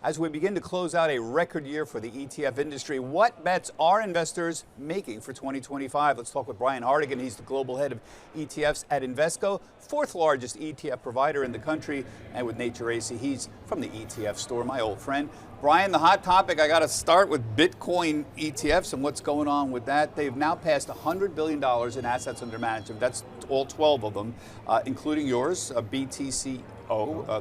As we begin to close out a record year for the ETF industry, what bets are investors making for 2025? Let's talk with Brian Hardigan. He's the global head of ETFs at Invesco, fourth largest ETF provider in the country, and with Nate Geraci, he's from the ETF store, my old friend. Brian, the hot topic, I got to start with Bitcoin ETFs and what's going on with that. They've now passed $100 billion in assets under management. That's all 12 of them, including yours, BTCO,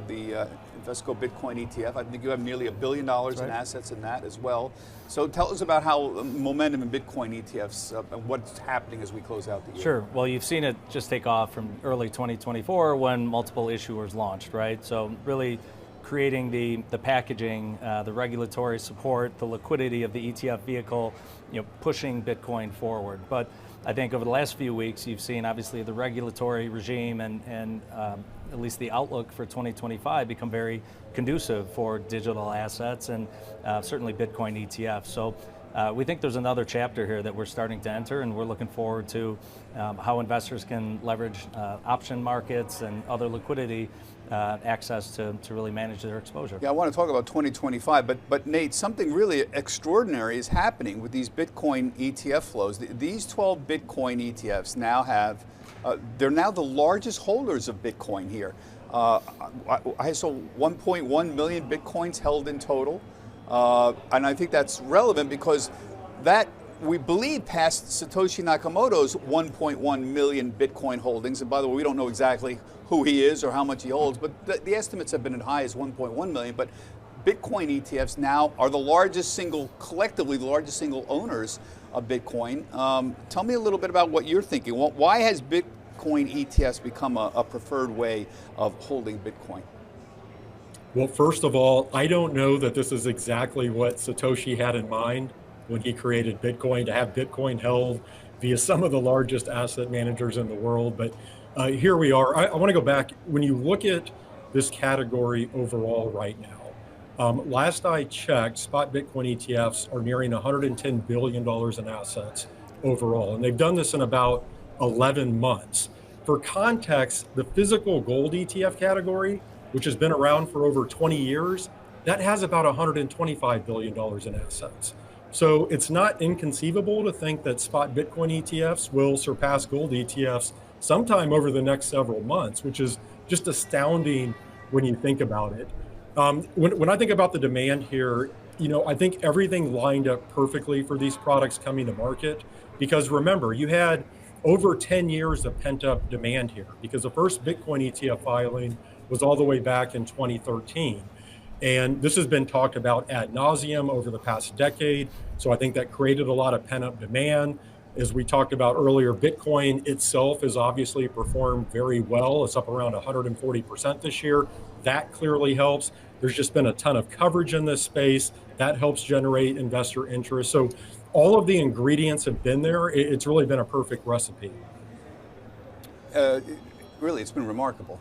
the Invesco Bitcoin ETF. I think you have nearly $1 billion in assets in that as well. So tell us about how momentum in Bitcoin ETFs, and what's happening as we close out the year. Sure. Well, you've seen it just take off from early 2024 when multiple issuers launched, right? So really creating the packaging, the regulatory support, the liquidity of the ETF vehicle, pushing Bitcoin forward. But I think over the last few weeks, you've seen obviously the regulatory regime and at least the outlook for 2025 become very conducive for digital assets and certainly Bitcoin ETFs. So we think there's another chapter here that we're starting to enter, and we're looking forward to how investors can leverage option markets and other liquidity access to really manage their exposure. Yeah, I want to talk about 2025, but Nate, something really extraordinary is happening with these Bitcoin ETF flows. These 12 Bitcoin ETFs now have, they're now the largest holders of Bitcoin here. I saw 1.1 million Bitcoins held in total, and I think that's relevant because that, we believe, passed Satoshi Nakamoto's 1.1 million Bitcoin holdings. And by the way, we don't know exactly who he is or how much he holds, but the estimates have been as high as 1.1 million. But Bitcoin ETFs now are the largest single, collectively the largest single owners of Bitcoin. Tell me a little bit about what you're thinking. Why has Bitcoin ETFs become a preferred way of holding Bitcoin? Well, first of all, I don't know that this is exactly what Satoshi had in mind when he created Bitcoin, to have Bitcoin held via some of the largest asset managers in the world. But here we are. I want to go back. When you look at this category overall right now, last I checked, spot Bitcoin ETFs are nearing $110 billion in assets overall. And they've done this in about 11 months. For context, the physical gold ETF category, which has been around for over 20 years, that has about $125 billion in assets. So it's not inconceivable to think that spot Bitcoin ETFs will surpass gold ETFs sometime over the next several months, which is just astounding when you think about it. When I think about the demand here, I think everything lined up perfectly for these products coming to market, because remember, you had over 10 years of pent-up demand here, because the first Bitcoin ETF filing was all the way back in 2013. And this has been talked about ad nauseum over the past decade. So I think that created a lot of pent-up demand. As we talked about earlier, Bitcoin itself has obviously performed very well. It's up around 140% this year. That clearly helps. There's just been a ton of coverage in this space. That helps generate investor interest. So all of the ingredients have been there. It's really been a perfect recipe. Really, it's been remarkable,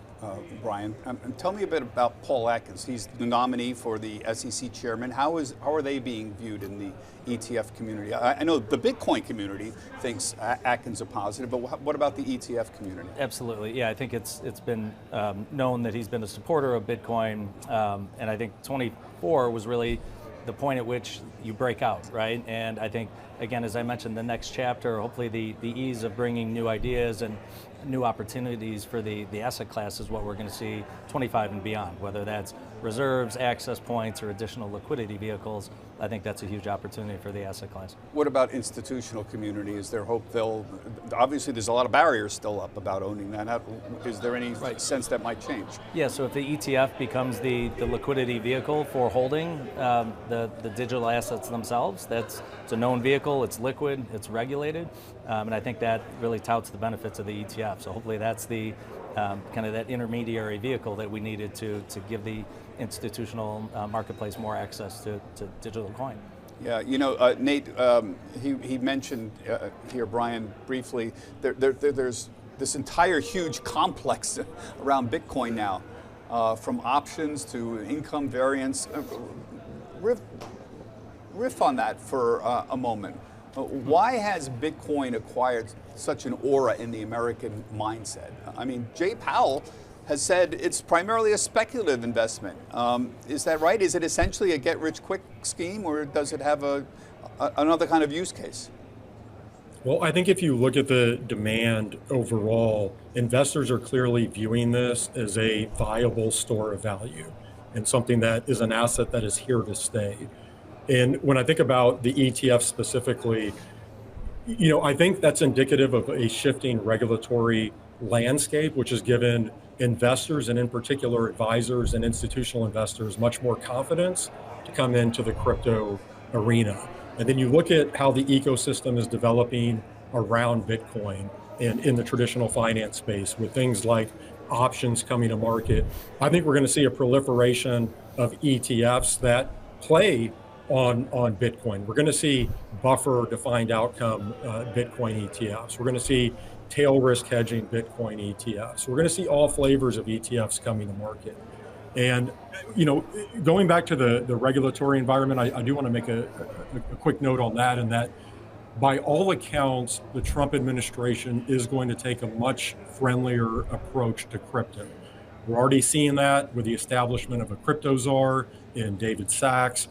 Brian. Tell me a bit about Paul Atkins. He's the nominee for the SEC chairman. How are they being viewed in the ETF community? I know the Bitcoin community thinks Atkins a positive, but what about the ETF community? Absolutely, yeah. I think it's been known that he's been a supporter of Bitcoin, and I think 24 was really the point at which you break out, right? And I think, again, as I mentioned, the next chapter, hopefully the ease of bringing new ideas and new opportunities for the asset class is what we're going to see 25 and beyond, whether that's reserves, access points, or additional liquidity vehicles. I think that's a huge opportunity for the asset class. What about institutional community? Is there hope obviously there's a lot of barriers still up about owning that. Is there any sense that might change? Yeah, so if the ETF becomes the liquidity vehicle for holding the digital assets themselves, it's a known vehicle, it's liquid, it's regulated, and I think that really touts the benefits of the ETF. So hopefully that's the kind of that intermediary vehicle that we needed to give the institutional marketplace more access to digital coin. Yeah, Nate, he mentioned here, Brian, briefly, there's this entire huge complex around Bitcoin now, from options to income variance. Riff on that for a moment. Why has Bitcoin acquired such an aura in the American mindset? I mean, Jay Powell has said it's primarily a speculative investment. Is that right? Is it essentially a get-rich-quick scheme, or does it have another kind of use case? Well, I think if you look at the demand overall, investors are clearly viewing this as a viable store of value and something that is an asset that is here to stay. And when I think about the ETF specifically, I think that's indicative of a shifting regulatory landscape, which has given investors, and in particular advisors and institutional investors, much more confidence to come into the crypto arena. And then you look at how the ecosystem is developing around Bitcoin and in the traditional finance space with things like options coming to market. I think we're going to see a proliferation of ETFs that play on Bitcoin. We're going to see buffer defined outcome Bitcoin ETFs. We're going to see tail risk hedging Bitcoin ETFs. We're going to see all flavors of ETFs coming to market. And, going back to the regulatory environment, I do want to make a quick note on that, and that by all accounts, the Trump administration is going to take a much friendlier approach to crypto. We're already seeing that with the establishment of a crypto czar in David Sachs.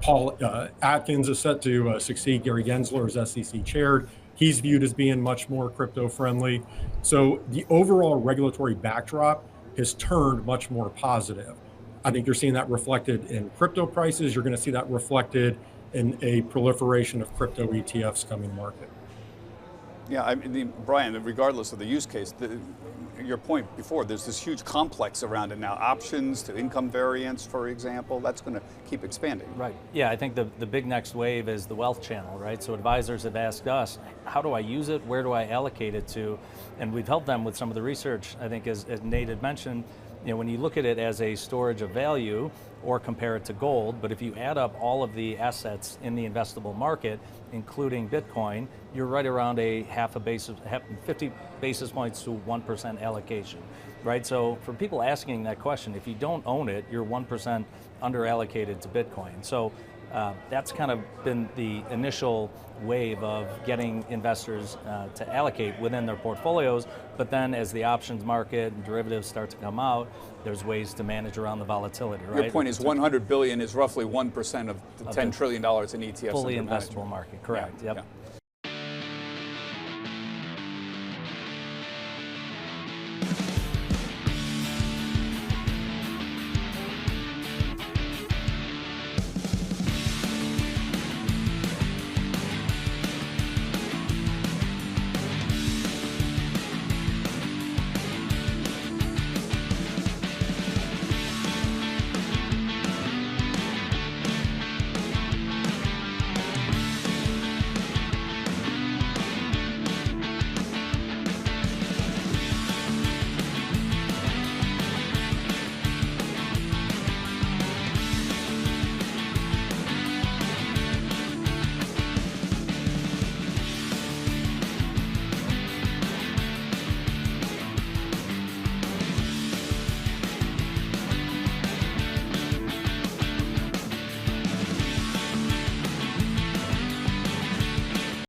Paul Atkins is set to succeed Gary Gensler as SEC chair. He's viewed as being much more crypto friendly. So the overall regulatory backdrop has turned much more positive. I think you're seeing that reflected in crypto prices. You're going to see that reflected in a proliferation of crypto ETFs coming to market. Yeah, I mean, Brian, regardless of the use case, your point before, there's this huge complex around it now. Options to income variance, for example, that's going to keep expanding. Right. Yeah, I think the big next wave is the wealth channel, right? So advisors have asked us, how do I use it? Where do I allocate it to? And we've helped them with some of the research. I think as Nate had mentioned, when you look at it as a storage of value or compare it to gold, but if you add up all of the assets in the investable market, including Bitcoin, you're right around 50 basis points to 1% allocation, right? So for people asking that question, if you don't own it, you're 1% under allocated to Bitcoin. So that's kind of been the initial wave of getting investors to allocate within their portfolios. But then as the options market and derivatives start to come out, there's ways to manage around the volatility, right? Your point is 100 billion is roughly 1% of the $10 trillion in ETFs. Fully investable market, correct, Yeah, yep. yeah.